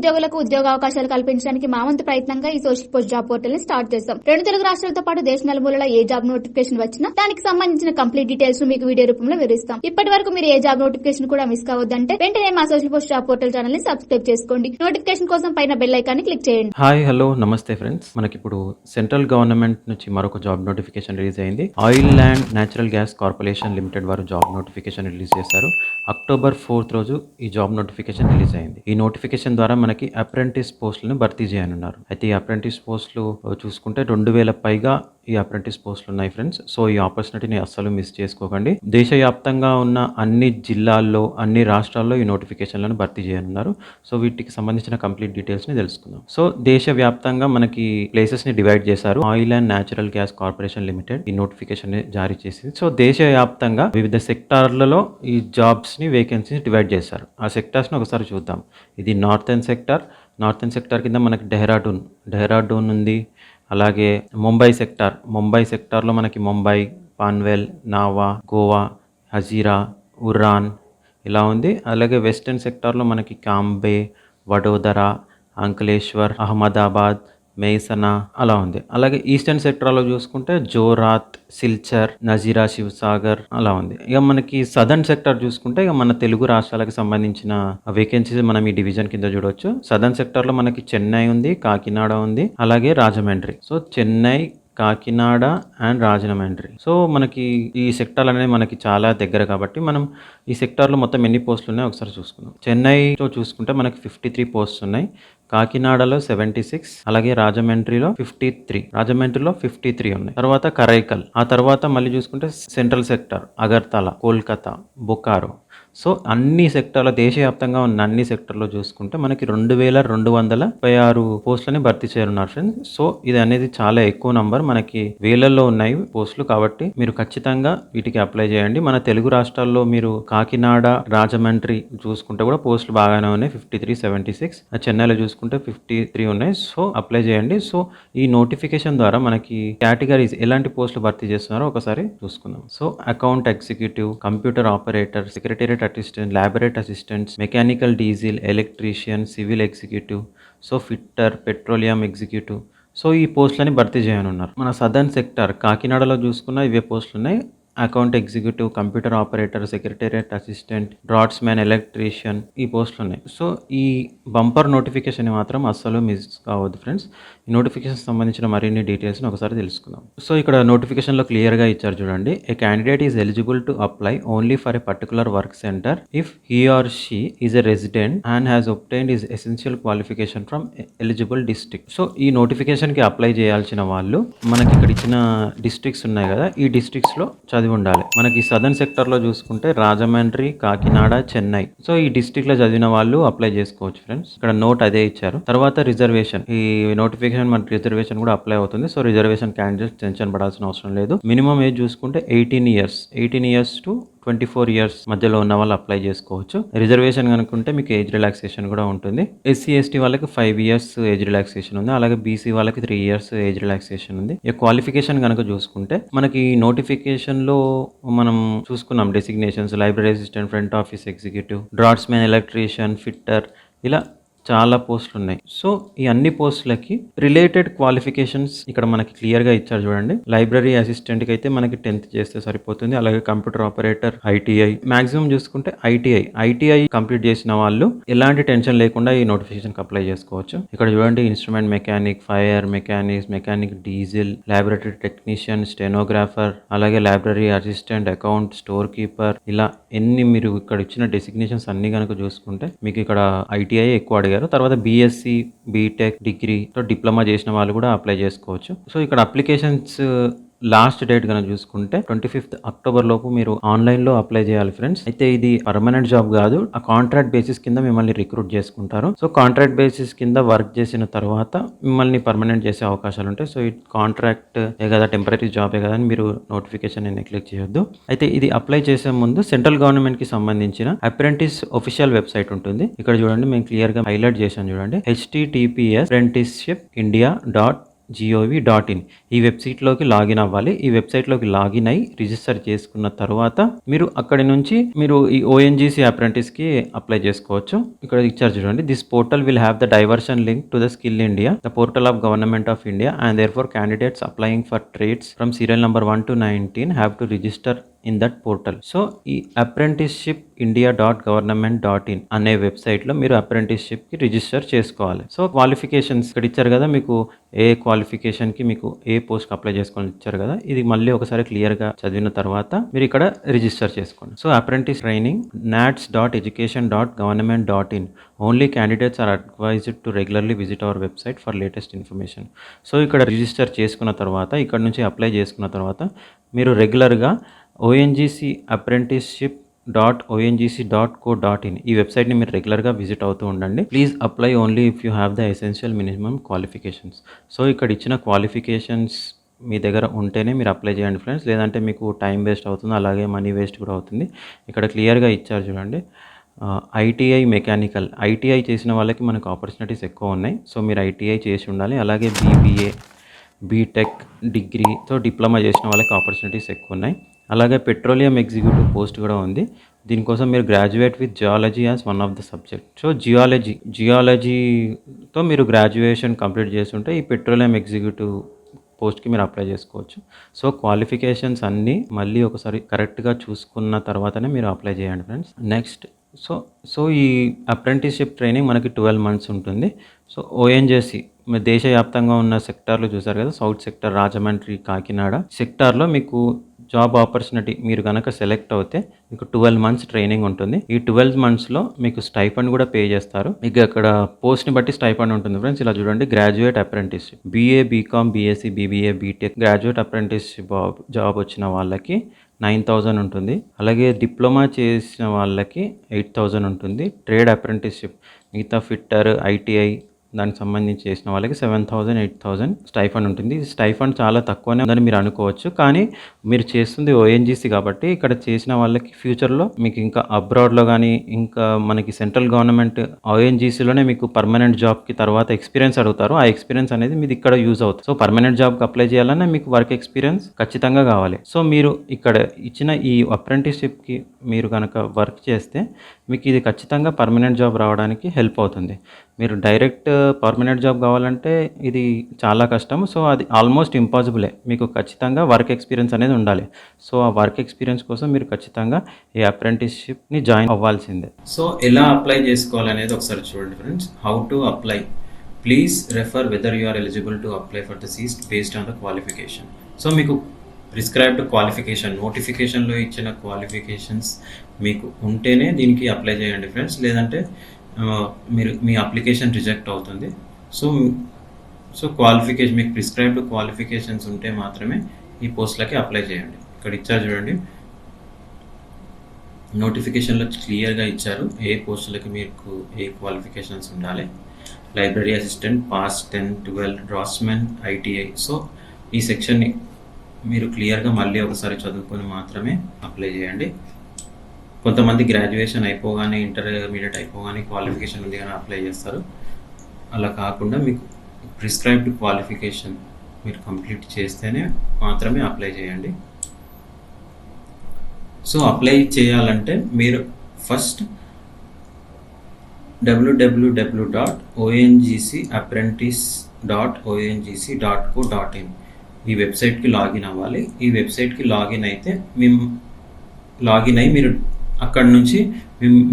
నిరుద్యోగులకు ఉద్యోగ అవకాశాలు కల్పించడానికి మా వంతు ప్రయత్నంగా ఈ సోషల్ పోస్ట్ జాబ్ పోర్టల్ ని స్టార్ట్ చేస్తాం. 2 తెలుగు రాష్ట్రాలతో పాటు దేశ నలుమూలల ఏ జాబ్ నోటిఫికేషన్ వచ్చినా దానికి సంబంధించిన కంప్లీట్ డీటెయిల్స్ మీకు వీడియో రూపంలో వివరిస్తాం. ఇప్పటి వరకు మీరు ఏ జాబ్ నోటిఫికేషన్ కూడా మిస్ కావద్దంటే వెంటనే మా social post job portal channel ని సబ్స్క్రైబ్ చేసుకోండి. నోటిఫికేషన్ కోసం పైన బెల్ ఐకాన్ ని క్లిక్ చేయండి. హాయ్ హలో నమస్తే ఫ్రెండ్స్, మనకిప్పుడు సెంట్రల్ గవర్నమెంట్ నుంచి మరొక జాబ్ నోటిఫికేషన్ రిలీజ్ అయింది. Oil and natural gas corporation limited వారు జాబ్ నోటిఫికేషన్ రిలీజ్ చేశారు. అక్టోబర్ 4th రోజు ఈ జాబ్ నోటిఫికేషన్ రిలీజ్ అయింది. ఈ నోటిఫికేషన్ ద్వారా మనకి అప్రెంటిస్ పోస్టులను భర్తీ చేయనున్నారు. అయితే ఈ అప్రెంటిస్ పోస్టులు చూసుకుంటే 2000 పైగా ఈ అప్రెంటిస్ పోస్టులు ఉన్నాయి ఫ్రెండ్స్. సో ఈ ఆపర్చునిటీని అస్సలు మిస్ చేసుకోకండి. దేశవ్యాప్తంగా ఉన్న అన్ని జిల్లాల్లో అన్ని రాష్ట్రాల్లో ఈ నోటిఫికేషన్లను భర్తీ చేయనున్నారు. సో వీటికి సంబంధించిన కంప్లీట్ డీటెయిల్స్ని తెలుసుకుందాం. సో దేశవ్యాప్తంగా మనకి ప్లేసెస్ని డివైడ్ చేశారు. Oil and natural gas corporation limited ఈ నోటిఫికేషన్ జారీ చేసింది. సో దేశవ్యాప్తంగా వివిధ సెక్టార్లలో ఈ జాబ్స్ని వేకెన్సీని డివైడ్ చేశారు. ఆ సెక్టార్స్ని ఒకసారి చూద్దాం. ఇది నార్థన్ సెక్టార్ కింద మనకి డెహ్రాడూన్ ఉంది. అలాగే ముంబై సెక్టార్లో మనకి ముంబై, పాన్వెల్, నావా, గోవా, హజీరా, ఉర్రాన్ ఇలా ఉంది. అలాగే వెస్టర్న్ సెక్టార్లో మనకి కాంబే, వడోదరా, అంకలేశ్వర్, అహ్మదాబాద్, మేసనా అలా ఉంది. అలాగే ఈస్టర్న్ సెక్టార్లో చూసుకుంటే జోరాత్, సిల్చర్, నజీరా, శివసాగర్ అలా ఉంది. ఇక మనకి సదర్న్ సెక్టార్ చూసుకుంటే ఇక మన తెలుగు రాష్ట్రాలకు సంబంధించిన వేకెన్సీస్ మనం ఈ డివిజన్ కింద చూడవచ్చు. సదర్న్ సెక్టార్లో మనకి చెన్నై ఉంది, కాకినాడ ఉంది, అలాగే Rajahmundry. So Chennai, Kakinada and Rajahmundry. So మనకి ఈ సెక్టార్ అనేది మనకి చాలా దగ్గర కాబట్టి మనం ఈ సెక్టార్లో మొత్తం ఎన్ని పోస్టులు ఉన్నాయో ఒకసారి చూసుకుందాం. చెన్నైలో చూసుకుంటే మనకి 53 పోస్ట్స్ ఉన్నాయి. కాకినాడలో 76, అలాగే రాజమండ్రిలో 53 ఉన్నాయి. తర్వాత కరైకల్, ఆ తర్వాత మళ్ళీ చూసుకుంటే central sector Agartala, Kolkata, Bokaro. So అన్ని సెక్టార్ల దేశవ్యాప్తంగా ఉన్న అన్ని సెక్టార్లో చూసుకుంటే మనకి 2236 పోస్టులని భర్తీ చేయనున్నారు ఫ్రెండ్స్. సో ఇది అనేది చాలా ఎక్కువ నంబర్, మనకి వేలల్లో ఉన్నాయి పోస్టులు కాబట్టి మీరు ఖచ్చితంగా వీటికి అప్లై చేయండి. మన తెలుగు రాష్ట్రాల్లో మీరు కాకినాడ, రాజమండ్రి చూసుకుంటే కూడా పోస్టులు బాగానే ఉన్నాయి. 53, 76. చెన్నైలో చూసుకుంటే 53 ఉన్నాయి. సో అప్లై చేయండి. సో ఈ నోటిఫికేషన్ ద్వారా మనకి కేటగిరీస్ ఎలాంటి పోస్టులు భర్తీ చేస్తున్నారో ఒకసారి చూసుకుందాం. So account executive, computer operator, secretariat assistant, laboratory assistants, mechanical diesel, electrician, civil executive, so fitter, petroleum executive. So ఈ పోస్టులని భర్తీ చేయనున్నారు. మన సదర్న్ సెక్టార్ కాకినాడలో చూసుకున్న ఇవే పోస్టులు ఉన్నాయి. Account executive, computer operator, secretariat assistant, draughtsmen, electrician ఈ పోస్టులు ఉన్నాయి. సో ఈ బంపర్ నోటిఫికేషన్ మాత్రం అస్సలు మిస్ కావద్దు ఫ్రెండ్స్. ఈ నోటిఫికేషన్ సంబంధించిన మరిన్ని డీటెయిల్స్ని ఒకసారి తెలుసుకుందాం. సో ఇక్కడ నోటిఫికేషన్లో క్లియర్గా ఇచ్చారు చూడండి. A candidate is eligible to apply only for a particular work centre if he or she is a resident and has obtained is essential qualification from eligible district. So ఈ నోటిఫికేషన్కి అప్లై చేయాల్సిన వాళ్ళు మనకి ఇక్కడ ఇచ్చిన డిస్ట్రిక్ట్స్ ఉన్నాయి కదా, ఈ డిస్ట్రిక్ట్స్లో చదివి ఉండాలి. మనకి సదర్న్ సెక్టర్ లో చూసుకుంటే రాజమండ్రి, కాకినాడ, చెన్నై. సో ఈ డిస్ట్రిక్ట్ లో చదివిన వాళ్ళు అప్లై చేసుకోవచ్చు ఫ్రెండ్స్. ఇక్కడ నోట్ అదే ఇచ్చారు. తర్వాత రిజర్వేషన్, ఈ నోటిఫికేషన్ మన రిజర్వేషన్ కూడా అప్లై అవుతుంది. సో రిజర్వేషన్ క్యాండిడేట్స్ టెన్షన్ పడాల్సిన అవసరం లేదు. మినిమం ఏజ్ చూసుకుంటే 18 ఇయర్స్ టు 24 ఇయర్స్ మధ్యలో ఉన్న వాళ్ళు అప్లై చేసుకోవచ్చు. రిజర్వేషన్ కనుక్కుంటే మీకు ఏజ్ రిలాక్సేషన్ కూడా ఉంటుంది. ఎస్సీ ఎస్టీ వాళ్ళకి 5 ఇయర్స్ ఏజ్ రిలాక్సేషన్ ఉంది. అలాగే బీసీ వాళ్ళకి 3 ఇయర్స్ ఏజ్ రిలాక్సేషన్ ఉంది. ఈ క్వాలిఫికేషన్ కనుక చూసుకుంటే మనకి నోటిఫికేషన్ లో మనం చూసుకున్నాం designations: library assistant, front office executive, draughtsmen, electrician, fitter ఇలా చాలా పోస్టులు ఉన్నాయి. సో ఈ అన్ని పోస్టులకి రిలేటెడ్ క్వాలిఫికేషన్స్ ఇక్కడ మనకి క్లియర్గా ఇచ్చారు చూడండి. లైబ్రరీ అసిస్టెంట్కి అయితే మనకి 10th చేస్తే సరిపోతుంది. అలాగే కంప్యూటర్ ఆపరేటర్ ఐటీఐ, మాక్సిమం చూసుకుంటే ఐటీఐ కంప్లీట్ చేసిన వాళ్ళు ఎలాంటి టెన్షన్ లేకుండా ఈ నోటిఫికేషన్కి అప్లై చేసుకోవచ్చు. ఇక్కడ చూడండి instrument mechanic, fire mechanics, mechanic diesel, laboratory technician, stenographer, అలాగే library assistant, account, store keeper ఇలా ఎన్ని మీరు ఇక్కడ ఇచ్చిన డెసిగ్నేషన్స్ అన్ని కనుక చూసుకుంటే మీకు ఇక్కడ ఐటీఐ ఎక్కువ అడిగారు. తర్వాత బీఎస్సీ, బీటెక్, డిగ్రీతో డిప్లొమా చేసిన వాళ్ళు కూడా అప్లై చేసుకోవచ్చు. సో ఇక్కడ అప్లికేషన్స్ లాస్ట్ డేట్ కనుక చూసుకుంటే 25th అక్టోబర్ లోపు మీరు ఆన్లైన్లో అప్లై చేయాలి ఫ్రెండ్స్. అయితే ఇది పర్మనెంట్ జాబ్ కాదు, ఆ కాంట్రాక్ట్ బేసిస్ కింద మిమ్మల్ని రిక్రూట్ చేసుకుంటారు. సో కాంట్రాక్ట్ బేసిస్ కింద వర్క్ చేసిన తర్వాత మిమ్మల్ని పర్మనెంట్ చేసే అవకాశాలు ఉంటాయి. సో ఈ కాంట్రాక్ట్ కదా, టెంపరీ జాబే కదా అని మీరు నోటిఫికేషన్ నెగ్లెక్ట్ చేయొద్దు. అయితే ఇది అప్లై చేసే ముందు సెంట్రల్ గవర్నమెంట్ కి సంబంధించిన అప్రెంటిస్ ఒఫిషియల్ వెబ్సైట్ ఉంటుంది. ఇక్కడ చూడండి మేము క్లియర్ గా హైలైట్ చేశాను చూడండి. https apprenticeshipindia.gov www.upi.gov.in ఈ వెబ్సైట్లోకి లాగిన్ అవ్వాలి. ఈ వెబ్సైట్లోకి లాగిన్ అయ్యి రిజిస్టర్ చేసుకున్న తర్వాత మీరు అక్కడి నుంచి మీరు ఈ ఓఎన్జీసీ అప్రెంటిస్కి అప్లై చేసుకోవచ్చు. ఇక్కడ ఇచ్చారు చూడండి, this portal will have the diversion link to the skill India, the portal of government of India, and there for candidates applying for trades from serial number 1 to 19 have to register in that portal. So ఈ apprenticeship india.government.in అనే వెబ్సైట్లో మీరు అప్రెంటిస్షిప్కి register చేసుకోవాలి. So qualifications ఇక్కడ ఇచ్చారు కదా, మీకు ఏ క్వాలిఫికేషన్కి మీకు ఏ పోస్ట్కి అప్లై చేసుకోవాలని ఇచ్చారు కదా, ఇది మళ్ళీ ఒకసారి క్లియర్గా చదివిన తర్వాత మీరు ఇక్కడ రిజిస్టర్ చేసుకోండి. So apprentice training nats.education.government.in only candidates are advised to regularly visit our website for latest information. So ఇక్కడ రిజిస్టర్ చేసుకున్న తర్వాత ఇక్కడ నుంచి అప్లై చేసుకున్న తర్వాత మీరు రెగ్యులర్గా ఓఎన్జీసీ apprenticeship.ongc.co.in ఈ వెబ్సైట్ని మీరు రెగ్యులర్గా విజిట్ అవుతూ ఉండండి. Please apply only if you have the essential minimum qualifications. So ఇక్కడ ఇచ్చిన క్వాలిఫికేషన్స్ మీ దగ్గర ఉంటేనే మీరు అప్లై చేయండి ఫ్రెండ్స్, లేదంటే మీకు టైం వేస్ట్ అవుతుంది, అలాగే మనీ వేస్ట్ కూడా అవుతుంది. ఇక్కడ క్లియర్గా ఇచ్చారు చూడండి, ఐటీఐ మెకానికల్, ఐటీఐ చేసిన వాళ్ళకి మనకు ఆపర్చునిటీస్ ఎక్కువ ఉన్నాయి. సో మీరు ఐటీఐ చేసి ఉండాలి. అలాగే బీబీఏ, బీటెక్, డిగ్రీతో డిప్లొమా చేసిన వాళ్ళకి ఆపర్చునిటీస్ ఎక్కువ ఉన్నాయి. అలాగే పెట్రోలియం ఎగ్జిక్యూటివ్ పోస్ట్ కూడా ఉంది. దీనికోసం మీరు graduate with geology as one of the subject. So జియాలజీతో మీరు గ్రాడ్యుయేషన్ కంప్లీట్ చేస్తుంటే ఈ పెట్రోలియం ఎగ్జిక్యూటివ్ పోస్ట్కి మీరు అప్లై చేసుకోవచ్చు. సో క్వాలిఫికేషన్స్ అన్నీ మళ్ళీ ఒకసారి కరెక్ట్గా చూసుకున్న తర్వాతనే మీరు అప్లై చేయండి ఫ్రెండ్స్. నెక్స్ట్ సో ఈ అప్రెంటిస్షిప్ ట్రైనింగ్ మనకి 12 months ఉంటుంది. సో ఓఎన్జీసీ దేశవ్యాప్తంగా ఉన్న సెక్టార్లు చూసారు కదా, సౌత్ సెక్టార్, రాజమండ్రి, కాకినాడ సెక్టార్లో మీకు జాబ్ ఆపర్చునిటీ మీరు కనుక సెలెక్ట్ అవుతే మీకు 12 months ట్రైనింగ్ ఉంటుంది. ఈ 12 monthsలో మీకు స్టైఫండ్ కూడా పే చేస్తారు. మీకు అక్కడ పోస్ట్ని బట్టి స్టైఫండ్ ఉంటుంది ఫ్రెండ్స్. ఇలా చూడండి, graduate apprenticeship, BA, BCom, BSc, BBA, BTech graduate apprenticeship job వచ్చిన వాళ్ళకి 9,000 ఉంటుంది. అలాగే డిప్లొమా చేసిన వాళ్ళకి 8,000 ఉంటుంది. ట్రేడ్ అప్రెంటిస్షిప్ మిగతా ఫిట్టర్, ఐటీఐ దానికి సంబంధించి చేసిన వాళ్ళకి 7,000, 8,000 స్టైఫండ్ ఉంటుంది. ఈ స్టైఫండ్ చాలా తక్కువనే ఉందని మీరు అనుకోవచ్చు, కానీ మీరు చేస్తుంది ఓఎన్జీసీ కాబట్టి ఇక్కడ చేసిన వాళ్ళకి ఫ్యూచర్లో మీకు ఇంకా అబ్రాడ్లో కానీ ఇంకా మనకి సెంట్రల్ గవర్నమెంట్ ఓఎన్జీసీలోనే మీకు పర్మనెంట్ జాబ్కి తర్వాత ఎక్స్పీరియన్స్ అడుగుతారు. ఆ ఎక్స్పీరియన్స్ అనేది మీది ఇక్కడ యూజ్ అవుతుంది. సో పర్మనెంట్ జాబ్కి అప్లై చేయాలన్నా మీకు వర్క్ ఎక్స్పీరియన్స్ ఖచ్చితంగా కావాలి. సో మీరు ఇక్కడ ఇచ్చిన ఈ అప్రెంటిస్షిప్కి మీరు కనుక వర్క్ చేస్తే మీకు ఇది ఖచ్చితంగా పర్మనెంట్ జాబ్ రావడానికి హెల్ప్ అవుతుంది. మీరు డైరెక్ట్ పర్మనెంట్ జాబ్ కావాలంటే ఇది చాలా కష్టం. సో అది ఆల్మోస్ట్ ఇంపాసిబులే. మీకు ఖచ్చితంగా వర్క్ ఎక్స్పీరియన్స్ అనేది ఉండాలి. సో ఆ వర్క్ ఎక్స్పీరియన్స్ కోసం మీరు ఖచ్చితంగా ఈ అప్రెంటిస్షిప్ని జాయిన్ అవ్వాల్సిందే. సో ఎలా అప్లై చేసుకోవాలనేది ఒకసారి చూడండి friends. How to apply, please refer whether you are eligible to apply for the seat based on the qualification. So మీకు ప్రిస్క్రైబ్డ్ క్వాలిఫికేషన్, నోటిఫికేషన్లో ఇచ్చిన క్వాలిఫికేషన్స్ మీకు ఉంటేనే దీనికి అప్లై చేయండి ఫ్రెండ్స్, లేదంటే మీరు మీ అప్లికేషన్ రిజెక్ట్ అవుతుంది. సో క్వాలిఫికేషన్, మీకు ప్రిస్క్రైబ్డ్ క్వాలిఫికేషన్స్ ఉంటే మాత్రమే ఈ పోస్టులకి అప్లై చేయండి. ఇక్కడ ఇచ్చారు చూడండి, నోటిఫికేషన్లో క్లియర్గా ఇచ్చారు ఏ పోస్టులకి మీకు ఏ క్వాలిఫికేషన్స్ ఉండాలి. Library assistant, pass 10, 12, draftsmen, ITI. So ఈ సెక్షన్ని మీరు క్లియర్గా మళ్ళీ ఒకసారి చదువుకొని మాత్రమే అప్లై చేయండి. కొంతమంది గ్రాడ్యుయేషన్ అయిపోగానే, ఇంటర్మీడియట్ అయిపోగానే క్వాలిఫికేషన్ ఉంది కానీ అప్లై చేస్తారు. అలా కాకుండా మీకు ప్రిస్క్రైబ్డ్ క్వాలిఫికేషన్ మీరు కంప్లీట్ చేస్తేనే మాత్రమే అప్లై చేయండి. సో అప్లై చేయాలంటే మీరు ఫస్ట్ www.ongcapprentice.ongc.co.in ఈ వెబ్సైట్కి లాగిన్ అవ్వాలి. ఈ వెబ్సైట్కి లాగిన్ అయితే లాగిన్ అయ్యి మీరు అక్కడ నుంచి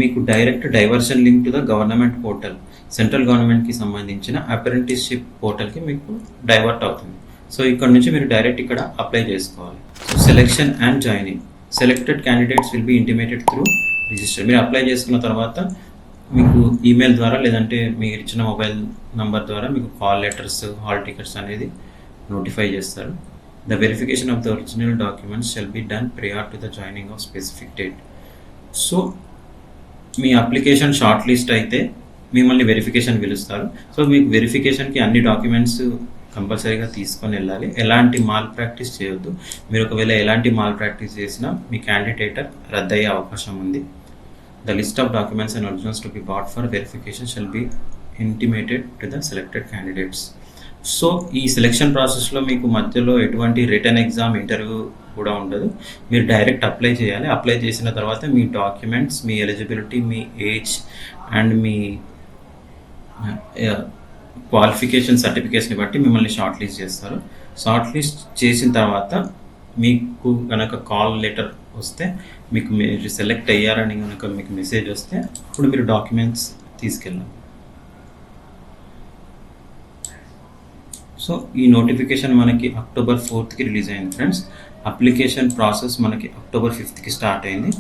మీకు direct diversion link to the government portal, central గవర్నమెంట్కి సంబంధించిన అప్రెంటిస్షిప్ పోర్టల్కి మీకు డైవర్ట్ అవుతుంది. సో ఇక్కడ నుంచి మీరు డైరెక్ట్ ఇక్కడ అప్లై చేసుకోవాలి. So selection and joining, selected candidates will be intimated through register. మీరు అప్లై చేసుకున్న తర్వాత మీకు ఈమెయిల్ ద్వారా లేదంటే మీరు ఇచ్చిన మొబైల్ నంబర్ ద్వారా మీకు కాల్ లెటర్స్, హాల్ టికెట్స్ అనేది నోటిఫై చేస్తారు. The verification of the original documents shall be done ప్రియార్ to the joining of specific date. So me application short list అయితే మిమ్మల్ని వెరిఫికేషన్ పిలుస్తారు. సో మీకు వెరిఫికేషన్కి అన్ని డాక్యుమెంట్స్ కంపల్సరీగా తీసుకొని వెళ్ళాలి. ఎలాంటి మాల్ ప్రాక్టీస్ చేయొద్దు. మీరు ఒకవేళ ఎలాంటి మాల్ ప్రాక్టీస్ చేసినా మీ క్యాండిడేటర్ రద్దయ్యే అవకాశం ఉంది. The list of documents and originals to be brought for verification shall be intimated to the selected candidates. So ఈ సెలెక్షన్ ప్రాసెస్లో మీకు మధ్యలో ఎటువంటి రిటర్న్ ఎగ్జామ్ ఇంటర్వ్యూ కూడా ఉండదు. మీరు డైరెక్ట్ అప్లై చేయాలి. అప్లై చేసిన తర్వాత మీ డాక్యుమెంట్స్, మీ ఎలిజిబిలిటీ, మీ ఏజ్ అండ్ మీ క్వాలిఫికేషన్ సర్టిఫికేట్స్ని బట్టి మిమ్మల్ని షార్ట్ లిస్ట్ చేస్తారు. షార్ట్ లిస్ట్ చేసిన తర్వాత మీకు కనుక కాల్ లెటర్ వస్తే, మీకు మీరు సెలెక్ట్ అయ్యారని కనుక మీకు మెసేజ్ వస్తే అప్పుడు మీరు డాక్యుమెంట్స్ తీసుకెళ్ళాలి. సో ఈ నోటిఫికేషన్ మనకి October 4th రిలీజ్ అయింది ఫ్రెండ్స్. అప్లికేషన్ ప్రాసెస్ మనకి October 5th స్టార్ట్ అయింది.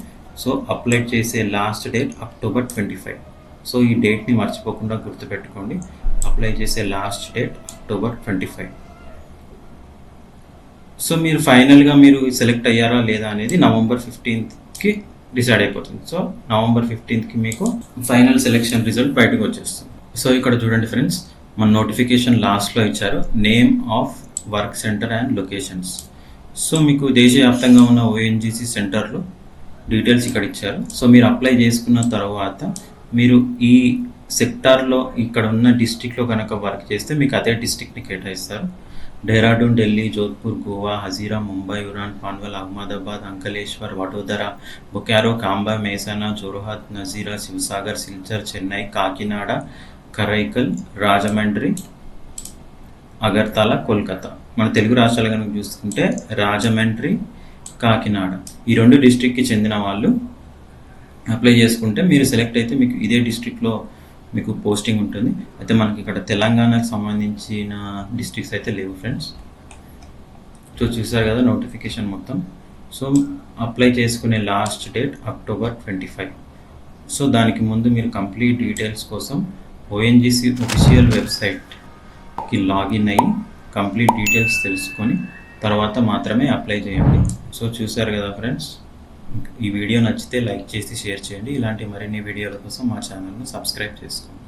సో అప్లై చేసే లాస్ట్ డేట్ October 25. సో ఈ డేట్ని మర్చిపోకుండా గుర్తుపెట్టుకోండి. అప్లై చేసే లాస్ట్ డేట్ October 25. సో మీరు ఫైనల్గా మీరు సెలెక్ట్ అయ్యారా లేదా అనేది November 15th డిసైడ్ అయిపోతుంది. సో November 15th మీకు ఫైనల్ సెలెక్షన్ రిజల్ట్ బయటకు వచ్చేస్తుంది. సో ఇక్కడ చూడండి ఫ్రెండ్స్, మన నోటిఫికేషన్ లాస్ట్లో ఇచ్చారు name of work centre and locations. So మీకు దేశవ్యాప్తంగా ఉన్న ONGC సెంటర్లు డీటెయిల్స్ ఇక్కడ ఇచ్చారు. సో మీరు అప్లై చేసుకున్న తర్వాత మీరు ఈ సెక్టార్లో ఇక్కడ ఉన్న డిస్ట్రిక్ట్లో కనుక వర్క్ చేస్తే మీకు అదే డిస్ట్రిక్ట్ని కేటాయిస్తారు. డెహ్రాడూన్, ఢిల్లీ, జోధ్పూర్, గోవా, హజీరా, ముంబై, ఉరాన్, పాన్వల్, అహ్మదాబాద్, అంకలేశ్వర్, వడోదర, బొకారో, కాంబా, మేసానా, జోర్హాట్, నజీరా, శివసాగర్, సిల్చర్, చెన్నై, కాకినాడ, కరైకల్, రాజమండ్రి, అగర్తల, కోల్కతా. మన తెలుగు రాష్ట్రాలు కనుక చూసుకుంటే రాజమండ్రి, కాకినాడ, ఈ 2 డిస్ట్రిక్ట్కి చెందిన వాళ్ళు అప్లై చేసుకుంటే మీరు సెలెక్ట్ అయితే మీకు ఇదే డిస్ట్రిక్ట్లో మీకు పోస్టింగ్ ఉంటుంది. అయితే మనకి ఇక్కడ తెలంగాణకు సంబంధించిన డిస్ట్రిక్ట్స్ అయితే లేవు ఫ్రెండ్స్. సో చూసారు కదా నోటిఫికేషన్ మొత్తం. సో అప్లై చేసుకునే లాస్ట్ డేట్ October 25. సో దానికి ముందు మీరు కంప్లీట్ డీటెయిల్స్ కోసం ONGC అఫీషియల్ వెబ్సైట్కి లాగిన్ అయ్యి కంప్లీట్ డీటెయిల్స్ తెలుసుకొని తర్వాత మాత్రమే అప్లై చేయండి. సో చూసారు కదా ఫ్రెండ్స్, ఈ వీడియో నచ్చితే లైక్ చేసి షేర్ చేయండి. ఇలాంటి మరిన్ని వీడియోల కోసం మా ఛానల్ని సబ్స్క్రైబ్ చేసుకోండి.